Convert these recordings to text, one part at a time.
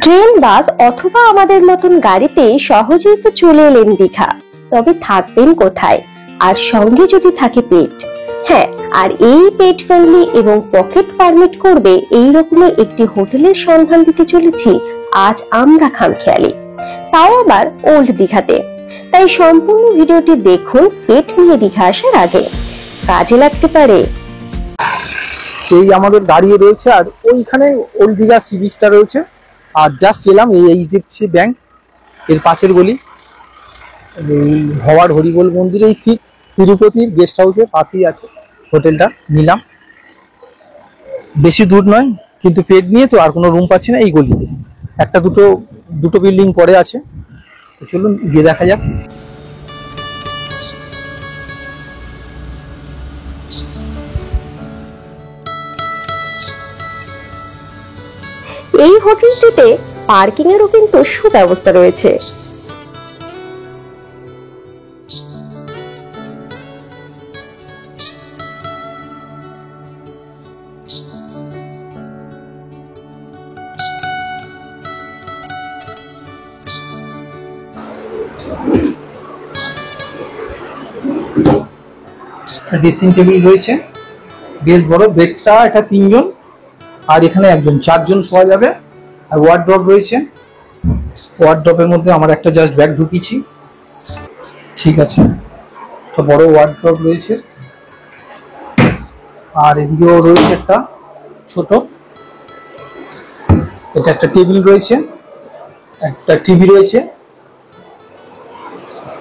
Train, বাস অথবা আমাদের মতন গাড়িতে সহজেই তো চলে এলেন দীঘা। তবে থাকবেন কোথায়, আর সঙ্গে যদি থাকে পেট? হ্যাঁ, আর এই পেট ফ্রেন্ডলি এবং পকেট পারমিট করবে এই রকমের একটি হোটেলের সন্ধান দিতে চলেছি আজ আমরা খামখেয়ালি, তাও আবার ওল্ড দীঘাতে। তাই সম্পূর্ণ ভিডিওটি দেখুন পেট নিয়ে দীঘা আসার আগে, কাজে লাগতে পারে। এই আমাদের দাঁড়িয়ে রয়েছে, আর ওইখানে ওল্ড দীঘা সি বিচটা রয়েছে। আর জাস্ট এলাম এই এইচডিএফসি ব্যাংক এর পাশের গলি, এই ভবার হরিবোল মন্দিরে ঠিক তিরুপতির গেস্ট হাউসের পাশেই আছে হোটেলটা। নিলাম, বেশি দূর নয়, কিন্তু পেট নিয়ে তো আর কোনো রুম পাচ্ছি না। এই গলিতে একটা দুটো বিল্ডিং পরে আছে, চলুন গিয়ে দেখা যাক। এই হোটেলটিতে পার্কিং এরও কিন্তু সুব্যবস্থা রয়েছে। ড্রেসিং টেবিল রয়েছে, বেশ বড়। বেডটা এটা 3 জন, আর এখানে একজন, 4 জন শোয়া যাবে। আর ওয়ার্ড্রপ রয়েছে, ওয়ার্ড্রপের মধ্যে আমার একটা জাস্ট ব্যাগ ঢুকিয়েছি। ঠিক আছে, একটা বড় ওয়ার্ড্রপ রয়েছে। আর এদিকেও রয়েছে একটা ছোট, এটা একটা টেবিল রয়েছে, একটা টিভি রয়েছে।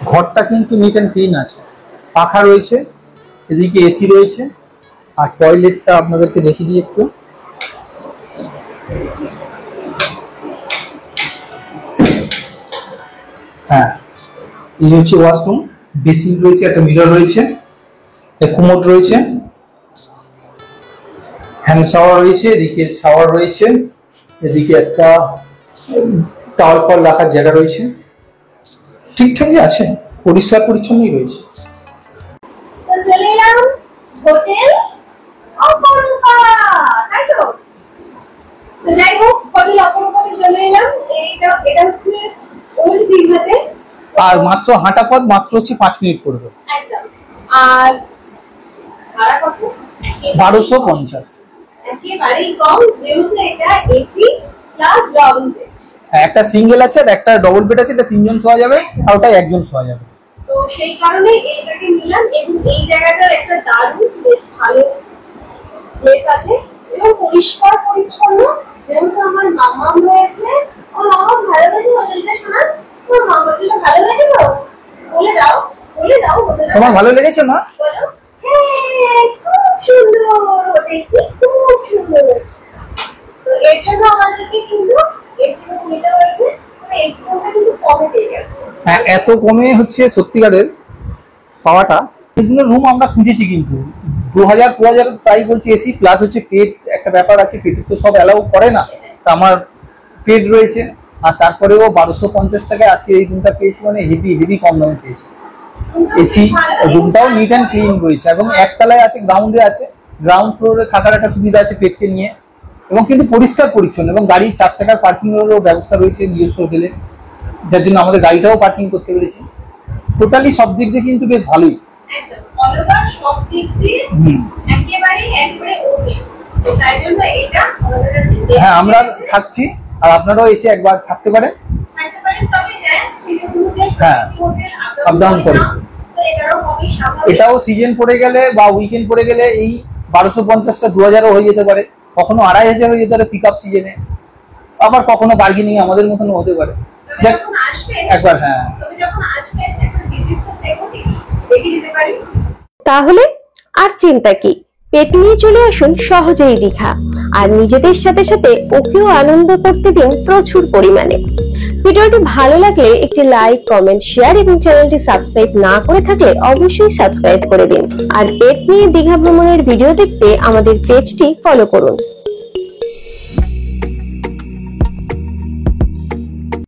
ঘরটা কিন্তু নিট অ্যান্ড ক্লিন আছে, পাখা রয়েছে, এদিকে এসি রয়েছে। আর টয়লেটটা আপনাদেরকে দেখিয়ে দিই একটু। হ্যাঁ, এই হচ্ছে ওয়াশরুম। বেসিন রয়েছে, একটা মিরর রয়েছে, কোমোড রয়েছে, হ্যান্ড শাওয়ার রয়েছে, এদিকে শাওয়ার রয়েছে, এদিকে একটা টাওয়াল ফল রাখার জায়গা রয়েছে। ঠিকঠাকই আছে, পরিষ্কার পরিচ্ছন্নই রয়েছে। তো চলে এলাম হোটেল অপরূপা, তাই তো? তো যাই হোক, হোটেল অপরূপাতে চলে এলাম। এটা হচ্ছে ওল্ড দীঘাতে, আর মাত্র হাঁটা পথ, মাত্র হচ্ছে 5 মিনিট পড়বে একদম। আর ভাড়া কত? 1250। একেবারেই কম, যেহেতু এটা এসি প্লাস ডাবল বেড। একটা সিঙ্গেল আছে আর একটা ডবল বেড আছে, এটা 3 জন শোয়া যাবে, আর ওটা 1 জন শোয়া যাবে। তো সেই কারণে এইটাকে নিলাম। এবং এই জায়গাটার একটা দারুণ বেশ ভালো প্লেস আছে এবং পরিষ্কার পরিচ্ছন্ন। যেহেতু আমার মামাম রয়েছে, আমার মামাম ভালো হয়েছে হোটেলটা। শোনা, তোমার মামা হোটেলটা ভালো হয়েছে তো? বলে দাও হোটেলটা তোমার ভালো লেগেছে মা? বলো। হ্যাঁ, খুব সুন্দর হোটেলটি, খুব সুন্দর। তো এর জন্য আমাদেরকে কিন্তু এসি রুম নিতে হয়েছে। এসি রুমটা কিন্তু কমে পেয়ে গেছে। হ্যাঁ, এত কমে হচ্ছে সত্যিকারের পাওয়াটা। এগুলো রুম আমরা খুঁজেছি, কিন্তু 2000 প্রাই বলছি এসি, প্লাস হচ্ছে পেড একটা ব্যাপার আছে। পেটের তো সব অ্যালাউ করে না, তা আমার পেড রয়েছে। আর তারপরেও 1250 টাকায় আজকে এই রুমটা পেয়েছি, মানে হেভি কম দামে পেয়েছি। এসি রুমটাও নিট অ্যান্ড ক্লিন রয়েছে, এবং একতলায় আছে, গ্রাউন্ডে আছে। গ্রাউন্ড ফ্লোরে থাকার একটা সুবিধা আছে পেটকে নিয়ে, এবং কিন্তু পরিষ্কার পরিচ্ছন্ন। এবং গাড়ি 4 চাকার পার্কিং এরও ব্যবস্থা রয়েছে নিজস্ব হোটেলে, যার জন্য আমাদের গাড়িটাও পার্কিং করতে পেরেছি। টোটালি সব দিক দিয়ে কিন্তু বেশ ভালোই। একদম অল ওভার সব দিক দিয়ে একেবারে ওকে। তো তাই জন্য এটা আমাদের কাছে হ্যাঁ, আমরা থাকছি, আর আপনারাও এসে একবার থাকতে পারেন। তবে হ্যাঁ, সিজন অনুযায়ী হোটেল আপ ডাউন করে। তো এটারও হবে স্বাভাবিক। এটাও সিজন পড়ে গেলে বা উইকেন্ড পড়ে গেলে এই 1250টা 2000ও হয়ে যেতে পারে, কখনো 2500 হয়ে যেতে পারে পিক আপ সিজনে, আবার কখনো বার্গেনিং আমাদের মতনও হতে পারে। যখন আসবেন একবার, হ্যাঁ, তবে যখন আসবেন একবার ভিজিট তো দেখে যেতে পারি। তাহলে আর চিন্তা কি, পেট নিয়ে চলে আসুন সহজেই দীঘা, আর নিজেদের সাথে সাথে ওকেও আনন্দ করতে দিন প্রচুর পরিমাণে। ভিডিওটি ভালো লাগলে একটি লাইক, কমেন্ট, শেয়ার এবং চ্যানেলটি সাবস্ক্রাইব না করে থাকলে অবশ্যই সাবস্ক্রাইব করে দিন। আর পেট নিয়ে দীঘা ভ্রমণের ভিডিও দেখতে আমাদের পেজটি ফলো করুন।